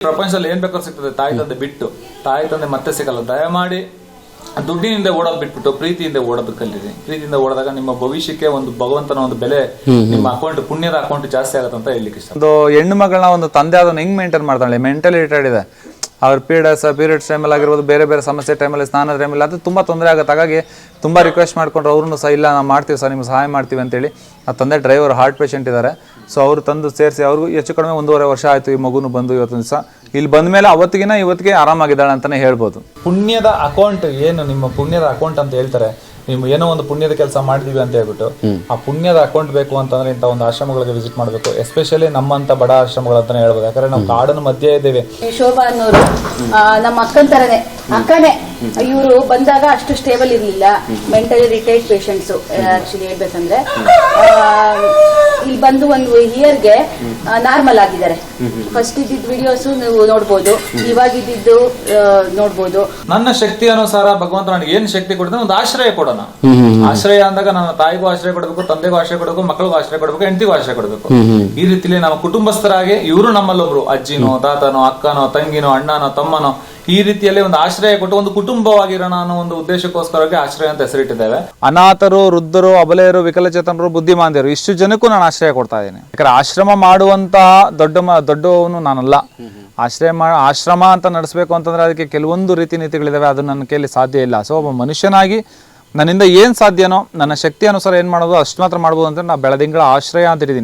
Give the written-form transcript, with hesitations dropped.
ಪ್ರಪಂಚದಲ್ಲಿ ಏನ್ ಬೇಕಾದ್ರೂ ಸಿಗ್ತದೆ ತಾಯಿ ತಂದೆ ಬಿಟ್ಟು, ತಾಯಿ ತಂದೆ ಮತ್ತೆ ಸಿಗಲ್ಲ. ದಯಮಾಡಿ ದುಡ್ಡಿನಿಂದ ಓಡೋದು ಬಿಟ್ಬಿಟ್ಟು ಪ್ರೀತಿಯಿಂದ ಓಡೋದು ಕಲೀರಿ. ಪ್ರೀತಿಯಿಂದ ಓಡಿದಾಗ ನಿಮ್ಮ ಭವಿಷ್ಯಕ್ಕೆ ಒಂದು ಭಗವಂತನ ಒಂದು ಬೆಲೆ, ನಿಮ್ಮ ಅಕೌಂಟ್, ಪುಣ್ಯದ ಅಕೌಂಟ್ ಜಾಸ್ತಿ ಆಗುತ್ತೆ ಅಂತ ಹೇಳಲಿಕ್ಕೆ ಇಷ್ಟ. ಒಂದು ಹೆಣ್ಣು ಮಗಳನ್ನ ಒಂದು ತಂದೆ ಅದನ್ನ ಹೆಂಗ್ ಮೇಂಟೈನ್ ಮಾಡ್ತಾಳೆ, ಮೆಂಟಲಿ ರಿಟೈರ್ಡ್ ಇದೆ. ಅವ್ರ ಪೀರಿಯಡ್ಸ್ ಟೈಮಲ್ಲಿ ಆಗಿರ್ಬೋದು, ಬೇರೆ ಬೇರೆ ಸಮಸ್ಯೆ ಟೈಮಲ್ಲಿ, ಸ್ನಾನದ ಟೈಮಲ್ಲಿ, ಅದು ತುಂಬ ತೊಂದರೆ ಆಗುತ್ತೆ. ಹಾಗಾಗಿ ತುಂಬ ರಿಕ್ವೆಸ್ಟ್ ಮಾಡ್ಕೊಂಡ್ರೆ ಅವ್ರನ್ನೂ ಸಹ ಇಲ್ಲ ನಾವು ಮಾಡ್ತೀವಿ ಸರ್, ನಿಮ್ಗೆ ಸಹಾಯ ಮಾಡ್ತೀವಿ ಅಂತೇಳಿ. ಆ ತಂದೆ ಡ್ರೈವರ್ ಹಾರ್ಟ್ ಪೇಷಂಟ್ ಇದ್ದಾರೆ. ಸೊ ಅವರು ತಂದು ಸೇರಿಸಿ ಅವ್ರಿಗೂ ಹೆಚ್ಚು ಕಡಿಮೆ 1.5 ವರ್ಷ ಆಯಿತು ಈ ಮಗುನು ಬಂದು. ಇವತ್ತೊಂದು ದಿವಸ ಇಲ್ಲಿ ಬಂದ ಮೇಲೆ ಇವತ್ತಿಗೆ ಆರಾಮಾಗಿದ್ದಾಳೆ ಅಂತಲೇ ಹೇಳ್ಬೋದು. ಪುಣ್ಯದ ಅಕೌಂಟ್ ಏನು, ನಿಮ್ಮ ಪುಣ್ಯದ ಅಕೌಂಟ್ ಅಂತ ಹೇಳ್ತಾರೆ. ನೀವು ಏನೋ ಒಂದು ಪುಣ್ಯದ ಕೆಲಸ ಮಾಡಿದೀವಿ ಅಂತ ಹೇಳ್ಬಿಟ್ಟು ಆ ಪುಣ್ಯದ ಅಕೌಂಟ್ ಬೇಕು ಅಂತಂದ್ರೆ ಇಂಥ ಒಂದು ಆಶ್ರಮಗಳಿಗೆ ವಿಸಿಟ್ ಮಾಡಬೇಕು. ಎಸ್ಪೆಷಲಿ ನಮ್ಮಂತ ಬಡ ಆಶ್ರಮಗಳು ಅಂತಾನೆ ಹೇಳ್ಬೋದು. ಯಾಕಂದ್ರೆ ನಾವು ಕಾಡಿನ ಮಧ್ಯೆ ಇದ್ದೇವೆ. ಶೋಭಾ ಅನ್ನೋರು ನಮ್ಮ ಅಕ್ಕನ ತರನೇ, ಅಕ್ಕನೇ. ಇವರು ಬಂದಾಗ ಅಷ್ಟು ಸ್ಟೇಬಲ್ ಇರ್ಲಿಲ್ಲ, ಮೆಂಟಲಿ ರಿಟೈರ್ಡ್ ಪೇಷಂಟ್ಸ್. ಆಕ್ಚುಲಿ ಹೇಳ್ಬೇಕಂದ್ರೆ ಇಲ್ಲಿ ಬಂದು ಒಂದು ಇಯರ್ಗೆ ನಾರ್ಮಲ್ ಆಗಿದ್ದಾರೆ. ಫಸ್ಟ್ ಇದ್ದಿದ್ದು ವಿಡಿಯೋಸ್ ನೀವು ನೋಡ್ಬೋದು, ಇವಾಗ ಇದ್ದಿದ್ದು ನೋಡ್ಬೋದು. ನನ್ನ ಶಕ್ತಿ ಅನುಸಾರ ಭಗವಂತ ನನಗೆ ಏನ್ ಶಕ್ತಿ ಕೊಡ್ತಾನೆ, ಒಂದು ಆಶ್ರಯ ಕೊಡೋಣ. ಆಶ್ರಯ ಅಂದಾಗ ನನ್ನ ತಾಯಿಗೂ ಆಶ್ರಯ ಕೊಡಬೇಕು, ತಂದೆಗೂ ಆಶ್ರಯ ಕೊಡಬೇಕು, ಮಕ್ಕಳಿಗೂ ಆಶ್ರಯ ಕೊಡಬೇಕು, ಹೆಂಡತಿಗೂ ಆಶ್ರಯ ಕೊಡಬೇಕು. ಈ ರೀತಿಲಿ ನಮ್ಮ ಕುಟುಂಬಸ್ಥರಾಗಿ ಇವರು ನಮ್ಮಲ್ಲೊಬ್ರು ಅಜ್ಜಿನೋ, ತಾತನೋ, ಅಕ್ಕನೋ, ತಂಗಿನೋ, ಅಣ್ಣನೋ, ತಮ್ಮನೋ, ಈ ರೀತಿಯಲ್ಲಿ ಒಂದು ಆಶ್ರಯ ಕೊಟ್ಟು ಒಂದು ಕುಟುಂಬವಾಗಿರೋಣ ಅನ್ನೋ ಒಂದು ಉದ್ದೇಶಕ್ಕೋಸ್ಕರವಾಗಿ ಆಶ್ರಯ ಅಂತ ಹೆಸರಿಟ್ಟಿದ್ದೇವೆ. ಅನಾಥರು, ವೃದ್ಧರು, ಅಬಲೆಯರು, ವಿಕಲಚೇತನರು, ಬುದ್ಧಿಮಾಂದ್ಯರು, ಇಷ್ಟು ಜನಕ್ಕೂ ನಾನು ಆಶ್ರಯ ಕೊಡ್ತಾ ಇದ್ದೀನಿ. ಯಾಕಂದ್ರೆ ಆಶ್ರಮ ಮಾಡುವಂತಹ ದೊಡ್ಡವನು ನಾನಲ್ಲ. ಆಶ್ರಮ ಅಂತ ನಡೆಸಬೇಕು ಅಂತಂದ್ರೆ ಅದಕ್ಕೆ ಕೆಲವೊಂದು ರೀತಿ ನೀತಿಗಳಿದಾವೆ, ಅದು ನನ್ನ ಕೈಯಲ್ಲಿ ಸಾಧ್ಯ ಇಲ್ಲ. ಸೊ ಒಬ್ಬ ಮನುಷ್ಯನಾಗಿ ನನ್ನಿಂದ ಏನ್ ಸಾಧ್ಯನೋ, ನನ್ನ ಶಕ್ತಿ ಅನುಸಾರ ಏನ್ ಮಾಡೋದು ಅಷ್ಟು ಮಾತ್ರ ಮಾಡ್ಬೋದು ಅಂತ ನಾವು ಬೆಳದಿಂಗಳ ಆಶ್ರಯ ಅಂತ ಇದ್ದೀನಿ.